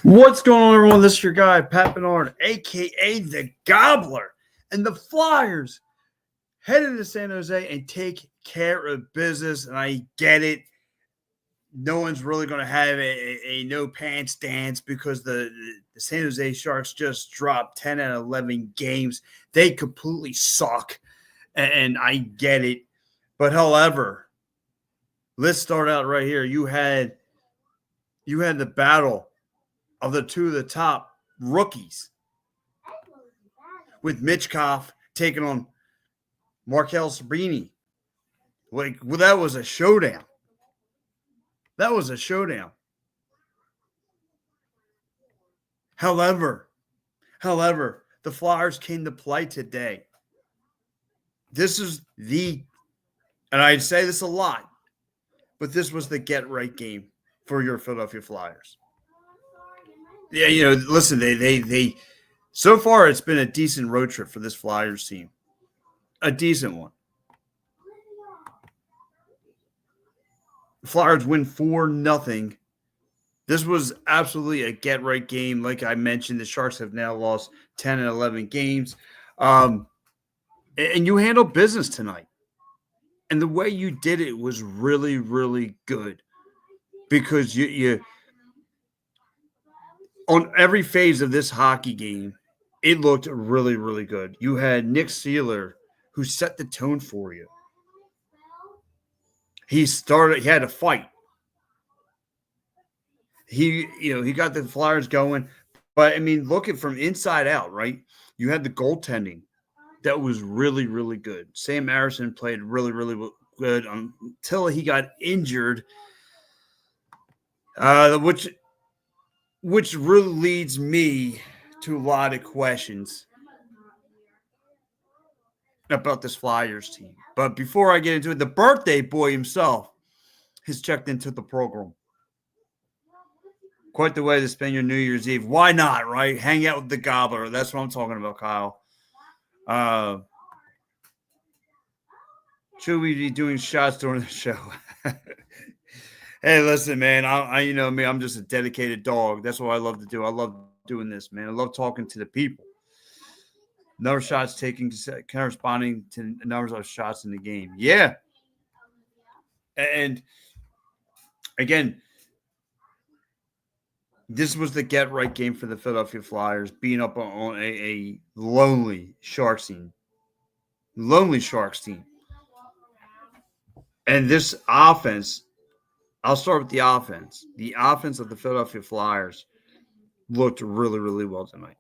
What's going on, everyone? This is your guy, Pat Bernard, a.k.a. The Gobbler. And the Flyers headed to San Jose and take care of business. And I get it. No one's really going to have a no-pants dance because the San Jose Sharks just dropped 10 out of 11 games. They completely suck, and I get it. But, however, let's start out right here. You had the battle of the two of the top rookies with Mitchkov taking on Markel Sabrini. Well, that was a showdown. That was a showdown. However, the Flyers came to play today. This is and I'd say this a lot, but this was the get-right game for your Philadelphia Flyers. Yeah, listen, they so far it's been a decent road trip for this Flyers team. A decent one. The Flyers win 4-0. This was absolutely a get-right game. Like I mentioned, the Sharks have now lost 10 and 11 games. And you handled business tonight. And the way you did it was really, really good. Because you on every phase of this hockey game, it looked really, really good. You had Nick Seeler, who set the tone for you. He had a fight. He got the Flyers going. But, I mean, looking from inside out, right? You had the goaltending that was really, really good. Sam Harrison played really, really good until he got injured, which really leads me to a lot of questions about this Flyers team. But before I get into it, the birthday boy himself has checked into the program. Quite the way to spend your New Year's Eve. Why not, right? Hang out with the Gobbler. That's what I'm talking about, Kyle. Should we be doing shots during the show? Hey, listen, man. I you know me. I'm just a dedicated dog. That's what I love to do. I love doing this, man. I love talking to the people. Number of shots taken corresponding to numbers of shots in the game. Yeah. And again, this was the get-right game for the Philadelphia Flyers, being up on a lonely Sharks team. Lonely Sharks team. And this offense, I'll start with the offense. The offense of the Philadelphia Flyers looked really, really well tonight.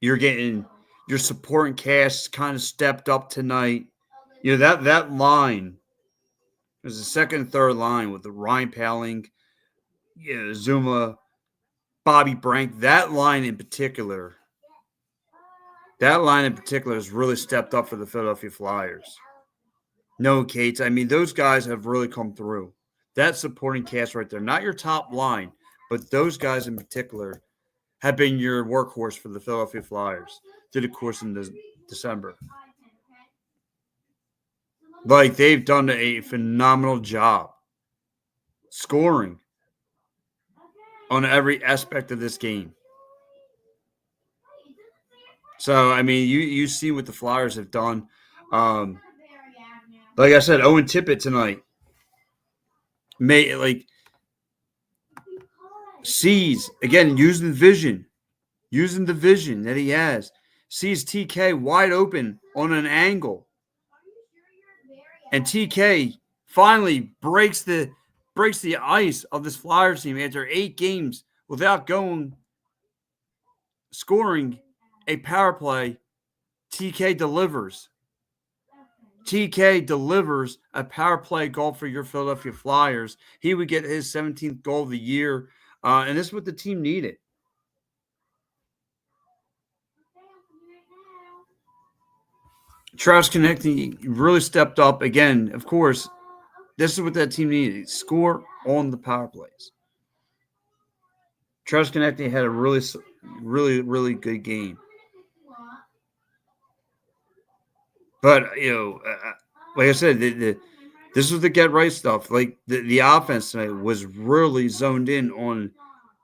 You're getting your supporting cast kind of stepped up tonight. That line was the second and third line with the Ryan Poehling, Zuma, Bobby Brank. That line in particular has really stepped up for the Philadelphia Flyers. No, Cates. I mean, those guys have really come through. That supporting cast right there, not your top line, but those guys in particular have been your workhorse for the Philadelphia Flyers through the course in December. Like, they've done a phenomenal job scoring on every aspect of this game. So, I mean, you see what the Flyers have done. Like I said, Owen Tippett tonight sees, again, using the vision that he has, sees TK wide open on an angle. And TK finally breaks the ice of this Flyers team after 8 games without scoring a power play. TK delivers. TK delivers a power play goal for your Philadelphia Flyers. He would get his 17th goal of the year, and this is what the team needed. Travis Konecny really stepped up. Again, of course, this is what that team needed. Score on the power plays. Travis Konecny had a really, really, really good game. But, like I said, the This was the get right stuff. Like the offense tonight was really zoned in on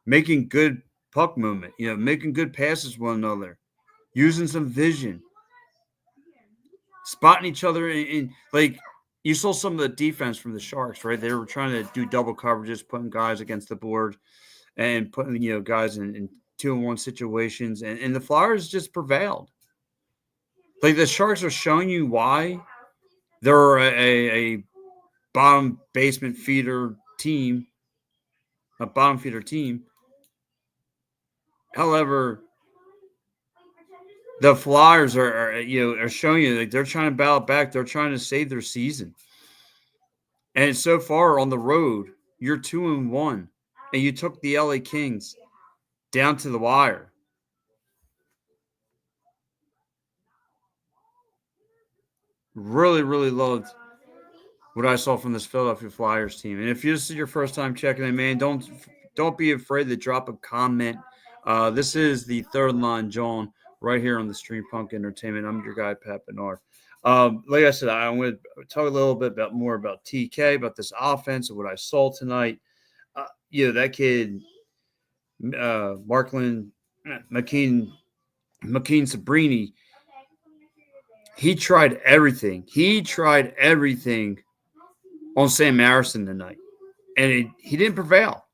making good puck movement, making good passes with one another, using some vision, spotting each other in like you saw some of the defense from the Sharks, right? They were trying to do double coverages, putting guys against the board and putting guys in 2-on-1 situations, and the Flyers just prevailed. Like the Sharks are showing you why they're a bottom basement feeder team, a bottom feeder team. However, the Flyers are showing you like they're trying to battle back. They're trying to save their season. And so far on the road, you're 2-1, and you took the LA Kings down to the wire. Really, really loved what I saw from this Philadelphia Flyers team. And if this is your first time checking in, man, don't be afraid to drop a comment. This is the third Line Jawn right here on the Stream Punk Entertainment. I'm your guy, Pat Bernard. Like I said, I'm going to talk a little bit more about TK, about this offense and what I saw tonight. That kid, Marklin McKean Sabrini, he tried everything. He tried everything on Sam Harrison tonight, and he didn't prevail.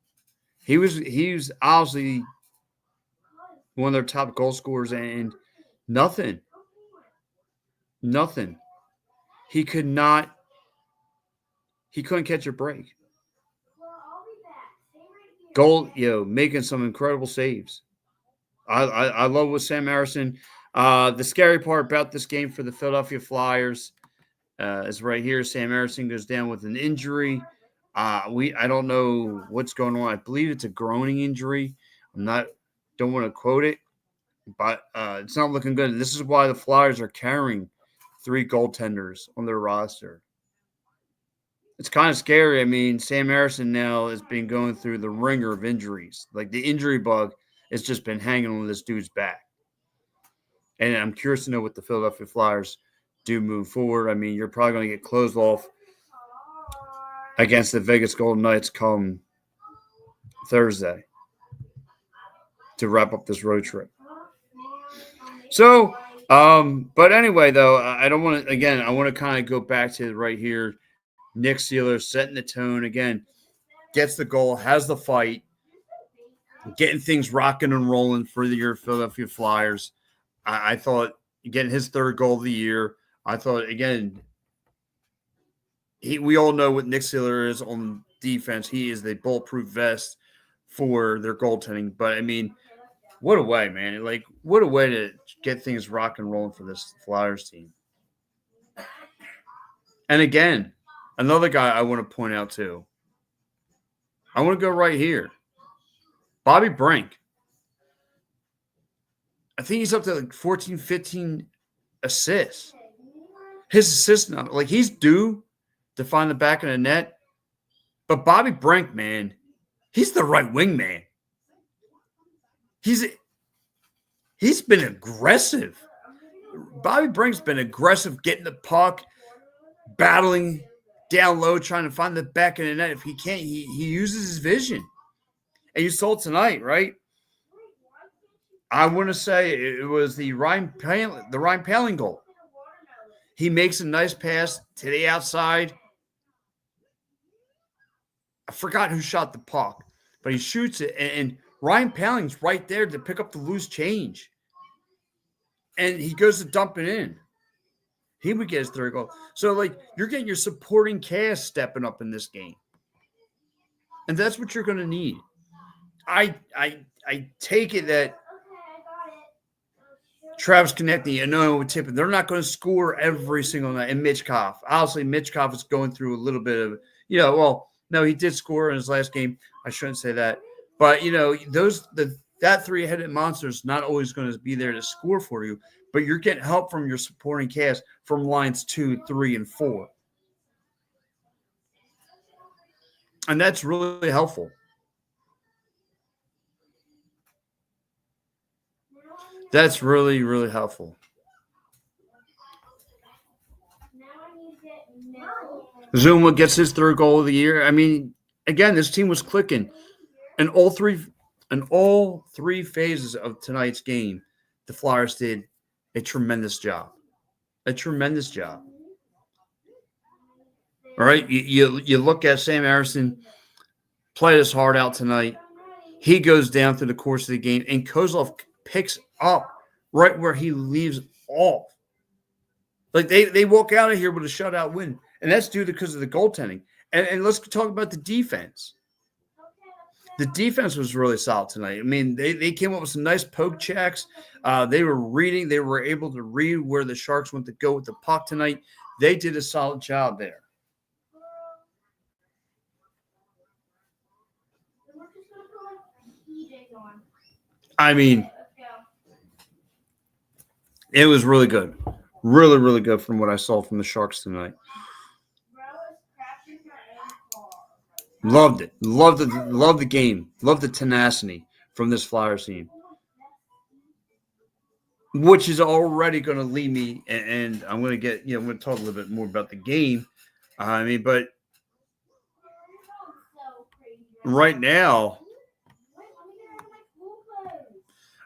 He was obviously one of their top goal scorers, and nothing. He couldn't catch a break. Goal, making some incredible saves. I love with Sam Harrison. The scary part about this game for the Philadelphia Flyers is right here. Sam Harrison goes down with an injury. I don't know what's going on. I believe it's a groaning injury. Don't want to quote it, but it's not looking good. This is why the Flyers are carrying 3 goaltenders on their roster. It's kind of scary. I mean, Sam Harrison now has been going through the ringer of injuries. Like the injury bug has just been hanging on this dude's back. And I'm curious to know what the Philadelphia Flyers do move forward. I mean, you're probably going to get closed off against the Vegas Golden Knights come Thursday to wrap up this road trip. So, but anyway, though, I don't want to, again, I want to kind of go back to right here. Nick Seeler setting the tone again, gets the goal, has the fight, getting things rocking and rolling for your Philadelphia Flyers. I thought getting his 3rd goal of the year. I thought, again, we all know what Nick Seeler is on defense. He is the bulletproof vest for their goaltending. But, I mean, what a way, man. Like, what a way to get things rock and rolling for this Flyers team. And, again, another guy I want to point out, too. I want to go right here. Bobby Brink. I think he's up to like 14, 15 assists. His assist number, like he's due to find the back of the net. But Bobby Brink, man, he's the right wing man. He's been aggressive. Bobby Brink's been aggressive, getting the puck, battling down low, trying to find the back of the net. If he can't, he uses his vision. And you saw it tonight, right? I want to say it was the Ryan Poehling goal. He makes a nice pass to the outside. I forgot who shot the puck, but he shoots it, and Ryan Poehling's right there to pick up the loose change. And he goes to dump it in. He would get his 3rd goal. So, like, you're getting your supporting cast stepping up in this game. And that's what you're going to need. I take it that Travis Konecny and Noah Tippett, they're not going to score every single night. And Michkov. Obviously, Michkov is going through a little bit of, no, he did score in his last game. I shouldn't say that. But, that 3-headed monster is not always going to be there to score for you. But you're getting help from your supporting cast from lines 2, 3, and 4. And that's really helpful. That's really, really helpful. Zuma gets his third goal of the year. I mean, again, this team was clicking. In all three phases of tonight's game, the Flyers did a tremendous job. A tremendous job. All right. You look at Sam Harrison played his heart out tonight. He goes down through the course of the game, and Kozlov picks up right where he leaves off. Like they walk out of here with a shutout win, and that's due because of the goaltending. And let's talk about the defense. The defense was really solid tonight. I mean, they came up with some nice poke checks. They were able to read where the Sharks went to go with the puck tonight. They did a solid job there. I mean, it was really good. Really, really good from what I saw from the Sharks tonight. Loved it. Loved the game. Loved the tenacity from this Flyers team. Which is already going to lead me, and I'm going to I'm going to talk a little bit more about the game. But right now,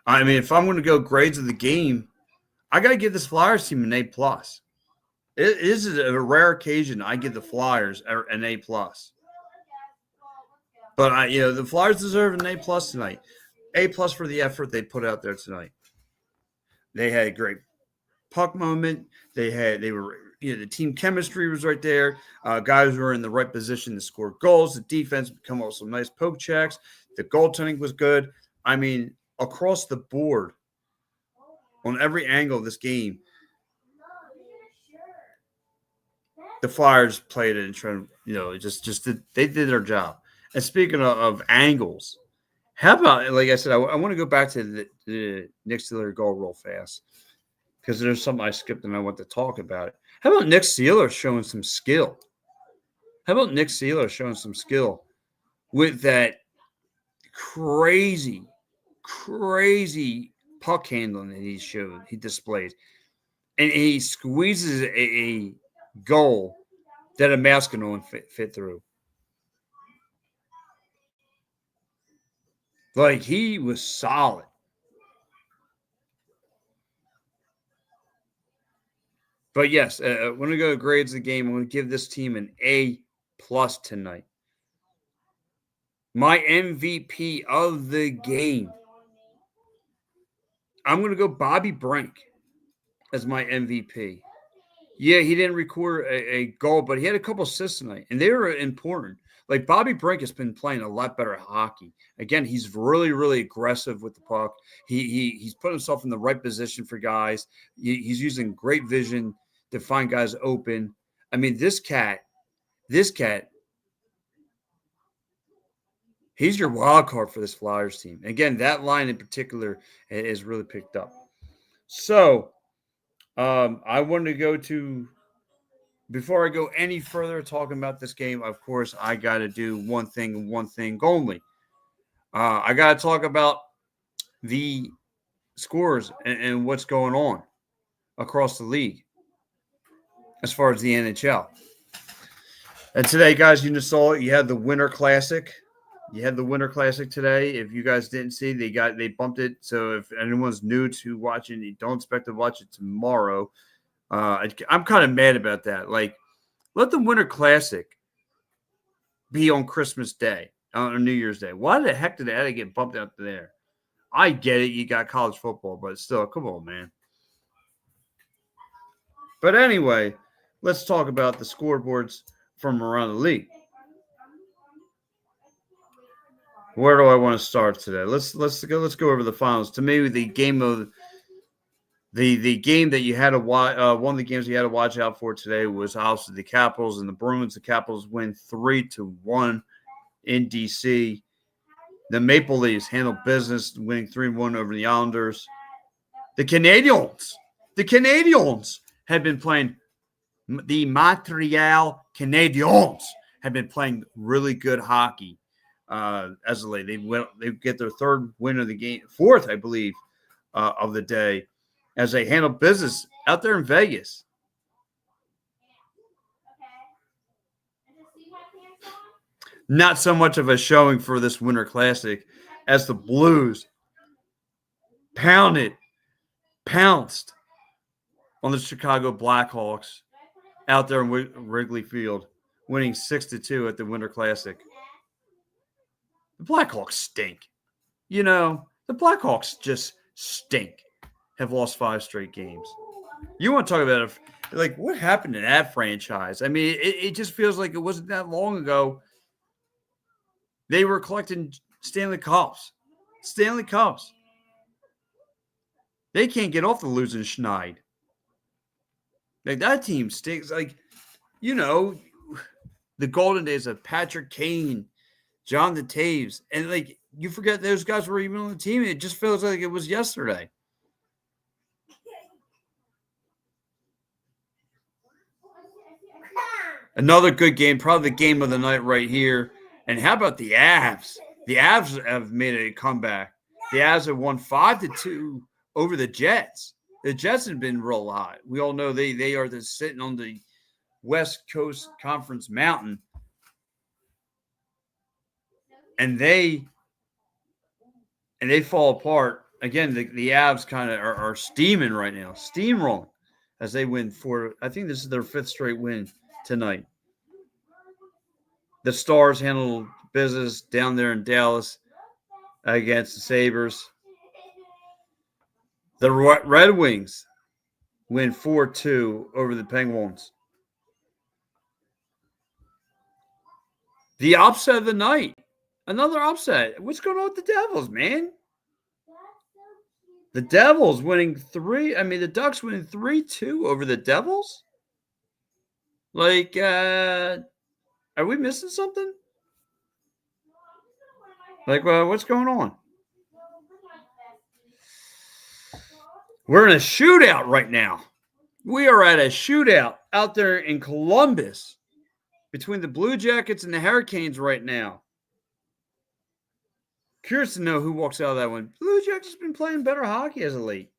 if I'm going to go grades of the game, I got to give this Flyers team an A+. It is a rare occasion I give the Flyers an A+. But the Flyers deserve an A+ tonight. A+ for the effort they put out there tonight. They had a great puck moment. The team chemistry was right there. Guys were in the right position to score goals. The defense come up with some nice poke checks. The goaltending was good. I mean, across the board, on every angle of this game, the Flyers played it and tried, they did their job. And speaking of angles, how about, like I said, I want to go back to the Nick Seeler goal real fast because there's something I skipped and I want to talk about it. How about Nick Seeler showing some skill? With that crazy puck handling that he displayed. And he squeezes a goal that a Maskinone fit through. Like, he was solid. But yes, when we go to grades of the game, I'm going to give this team an A+ tonight. My MVP of the game, I'm going to go Bobby Brink as my MVP. Yeah, he didn't record a goal, but he had a couple assists tonight, and they were important. Like, Bobby Brink has been playing a lot better hockey. Again, he's really, really aggressive with the puck. He's put himself in the right position for guys. He's using great vision to find guys open. I mean, this cat, he's your wild card for this Flyers team. Again, that line in particular is really picked up. So, I wanted to go to, before I go any further talking about this game, of course, I got to do one thing only. I got to talk about the scores and what's going on across the league as far as the NHL. And today, guys, you just saw it. You had the Winter Classic. Today. If you guys didn't see, they bumped it. So if anyone's new to watching, you don't expect to watch it tomorrow. I'm kind of mad about that. Like, let the Winter Classic be on Christmas Day, on New Year's Day. Why the heck did it have to get bumped out there? I get it. You got college football, but still, come on, man. But anyway, let's talk about the scoreboards from around the league. Where do I want to start today? Let's go over the finals. To me, the game of the game that you had to watch, one of the games you had to watch out for today was obviously the Capitals and the Bruins. The Capitals win 3-1 in DC. The Maple Leafs handle business, winning 3-1 over the Islanders. The Canadiens have been playing. The Montreal Canadiens have been playing really good hockey. As of late, they get their third win of the game, fourth, I believe, of the day, as they handle business out there in Vegas. not so much of a showing for this Winter Classic as the Blues pounced on the Chicago Blackhawks out there in Wrigley Field, winning 6-2 at the Winter Classic. The Blackhawks stink. You know, the Blackhawks just stink. Have lost 5 straight games. You want to talk about like what happened to that franchise? I mean, it just feels like it wasn't that long ago. They were collecting Stanley Cups. Stanley Cups. They can't get off the losing schneid. Like that team stinks. Like, you know, the golden days of Patrick Kane, John the Taves, and like you forget those guys were even on the team. It just feels like it was yesterday. Another good game, probably the game of the night right here. And how about the Avs? The Avs have made a comeback. The Avs have won 5-2 over the Jets. The Jets have been real hot. We all know they are sitting on the West Coast Conference mountain. And they fall apart. Again, the Avs kind of are steaming right now, steamrolling as they win I think this is their 5th straight win tonight. The Stars handle business down there in Dallas against the Sabres. The Red Wings win 4-2 over the Penguins. The upset of the night. Another upset. What's going on with the Devils, man? The Devils winning the Ducks winning 3-2 over the Devils? Like, are we missing something? Like, what's going on? We're in a shootout right now. We are at a shootout out there in Columbus between the Blue Jackets and the Hurricanes right now. Curious to know who walks out of that one. Blue Jackets has been playing better hockey as of late.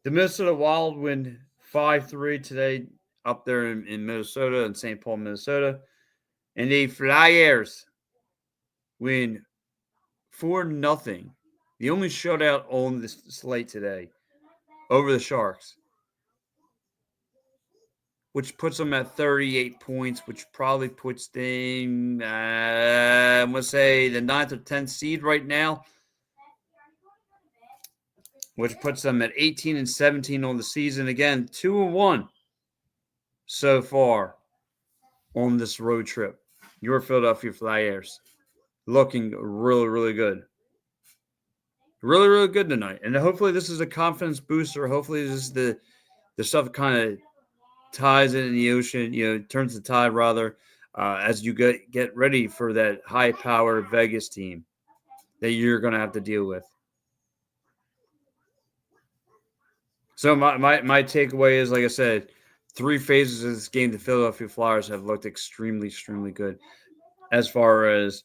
The Minnesota Wild win 5-3 today up there in Minnesota, in St. Paul, Minnesota. And the Flyers win 4-0. The only shutout on the slate today over the Sharks, which puts them at 38 points, which probably puts them, I'm going to say, the 9th or 10th seed right now, which puts them at 18-17 on the season. Again, 2-1 so far on this road trip. Your Philadelphia Flyers looking really, really good. Really, really good tonight. And hopefully this is a confidence booster. Hopefully this is the stuff that kind of ties it in the ocean, turns the tide rather, as you get ready for that high-powered Vegas team that you're going to have to deal with. So my takeaway is, like I said, 3 phases of this game, the Philadelphia Flyers have looked extremely, extremely good. As far as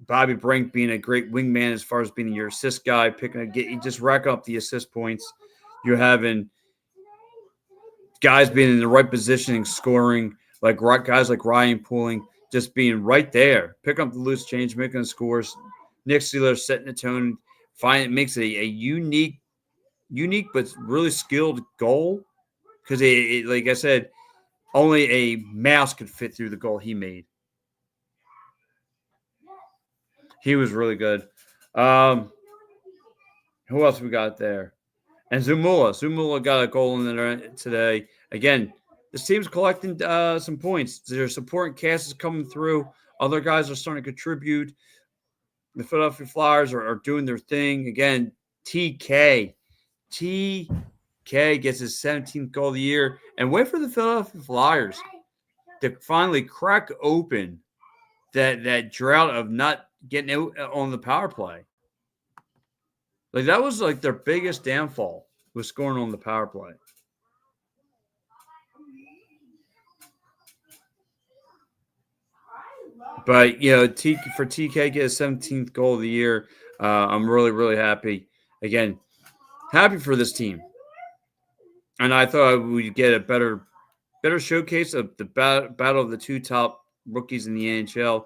Bobby Brink being a great wingman, as far as being your assist guy, you just rack up the assist points. You're having guys being in the right positioning, scoring, like guys like Ryan Pooling, just being right there, pick up the loose change, making the scores. Nick Seeler setting the tone, makes a unique but really skilled goal, because like I said, only a mouse could fit through the goal he made. He was really good. Who else we got there? And Zumula got a goal in there today. Again, this team's collecting some points. Their supporting cast is coming through. Other guys are starting to contribute. The Philadelphia Flyers are doing their thing. Again, TK gets his 17th goal of the year. And wait for the Philadelphia Flyers to finally crack open that drought of not getting out on the power play. Like, that was like their biggest downfall, was scoring on the power play. But, for TK to get his 17th goal of the year, I'm really, really happy. Again, happy for this team. And I thought we'd get a better showcase of the battle of the two top rookies in the NHL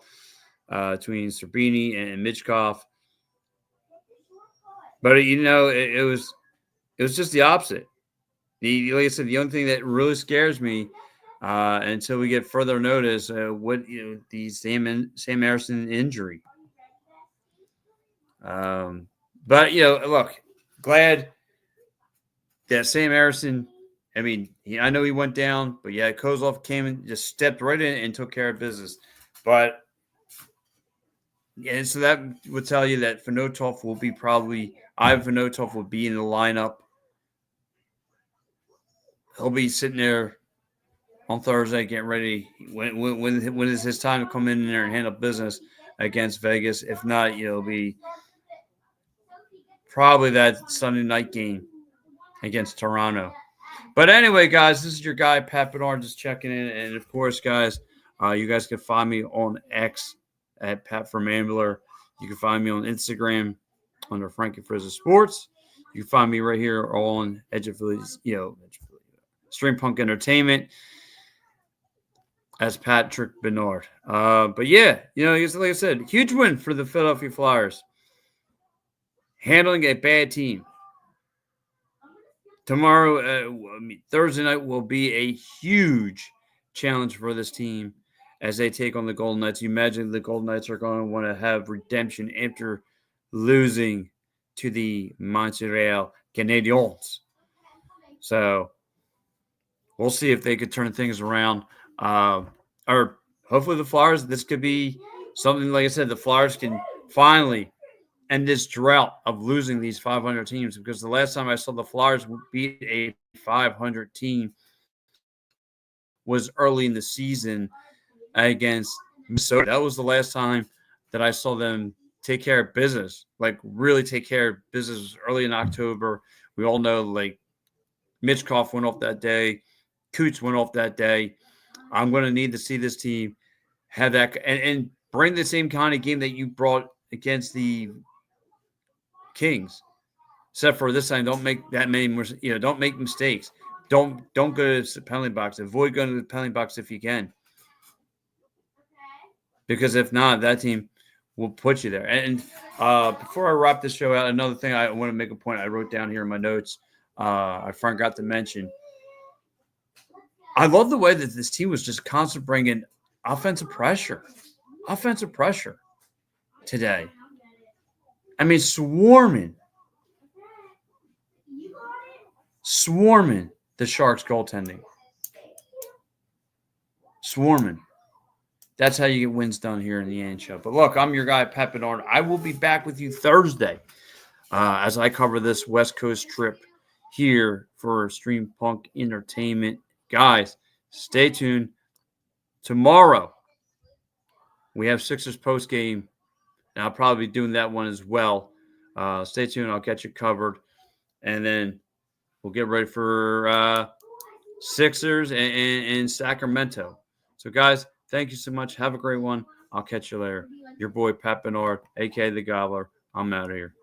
between Serbini and Michkov. But it was just the opposite. Like I said, the only thing that really scares me until we get further notice, the Sam Harrison injury. But look, glad that Sam Harrison. I mean, I know he went down, but yeah, Kozlov came and just stepped right in and took care of business. But so that would tell you that Ivan Fenotov will be in the lineup. He'll be sitting there on Thursday getting ready. When is his time to come in there and handle business against Vegas? If not, it'll be probably that Sunday night game against Toronto. But anyway, guys, this is your guy, Pat Bernard, just checking in. And, of course, guys, you guys can find me on X at Pat from Ambler. You can find me on Instagram under Frankie Frizza Sports. You can find me right here on Edge of Phillies, Stream Punk Entertainment as Patrick Bernard. But, yeah, like I said, huge win for the Philadelphia Flyers. Handling a bad team. Tomorrow, Thursday night will be a huge challenge for this team as they take on the Golden Knights. You imagine the Golden Knights are going to want to have redemption after losing to the Montreal Canadiens. So we'll see if they could turn things around. Or hopefully the Flyers, this could be something, like I said, the Flyers can finally end this drought of losing these 500 teams, because the last time I saw the Flyers beat a 500 team was early in the season against Minnesota. That was the last time that I saw them take care of business, like really take care of business. Early in October. We all know, like, Michkov went off that day. Coots went off that day. I'm going to need to see this team have that and bring the same kind of game that you brought against the Kings, except for this time, don't make that many more. Don't make mistakes. Don't go to the penalty box. Avoid going to the penalty box if you can, because if not, that team will put you there. And before I wrap this show out, another thing I want to make a point I wrote down here in my notes. I forgot to mention. I love the way that this team was just constantly bringing offensive pressure today. I mean, swarming the Sharks goaltending. Swarming. That's how you get wins done here in the NHL. But look, I'm your guy, Pat Bernard. I will be back with you Thursday as I cover this West Coast trip here for Stream Punk Entertainment. Guys, stay tuned. Tomorrow, we have Sixers postgame, and I'll probably be doing that one as well. Stay tuned. I'll get you covered. And then we'll get ready for Sixers and Sacramento. So, guys, thank you so much. Have a great one. I'll catch you later. Your boy, Pat Bernard, a.k.a. The Gobbler. I'm out of here.